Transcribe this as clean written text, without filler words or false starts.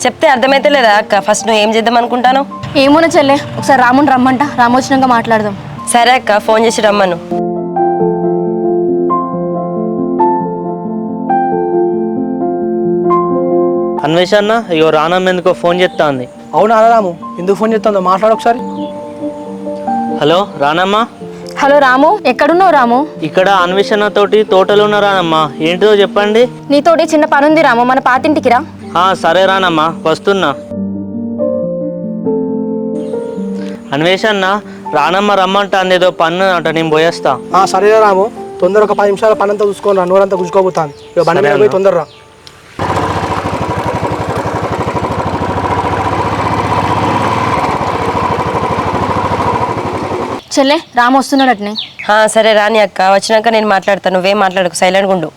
చెప్తే అర్థమైతే లేదా అక్క? ఫస్ట్ నువ్వు ఏం చేద్దాం అనుకుంటాను? ఏమోనా చెల్లె, ఒకసారి రాముని రమ్మంట, రాము వచ్చినాక మాట్లాడదాం. సరే అక్క, ఫోన్ చేసి రమ్మను. అన్వేషణ ఇగో రానమ్మ ఎందుకో ఫోన్ చేస్తా ఉంది. అవునా రాము, ఎందుకు ఫోన్ చేస్తుందో మాట్లాడు ఒకసారి. హలో రానమ్మ. హలో రాము, ఎక్కడున్నావు రాము? ఇక్కడ అన్వేషణ తోటి తోటలు ఉన్న రానమ్మ, ఏంటిదో చెప్పండి. నీతోటి చిన్న పని ఉంది రాము, మన పాతింటికి రా. సరే రానమ్మ, వస్తున్నా. అన్వేషణ రానమ్మ రమ్మంటాంది, ఏదో పన్ను అంట, నేను పోయేస్తా. సరే రాము, తొందర ఒక 10 నిమిషాల పని అంతా చూసుకోని రా, నోరంతా గుంజుకోబోతాను. ఇక బండి మీద పోయి తొందరరా. చెల్లె రాము వస్తున్నాడు అట్నే. సరే రాని అక్క, వచ్చినాక నేను మాట్లాడతాను, నువ్వేం మాట్లాడకు, సైలెంట్గా ఉండు.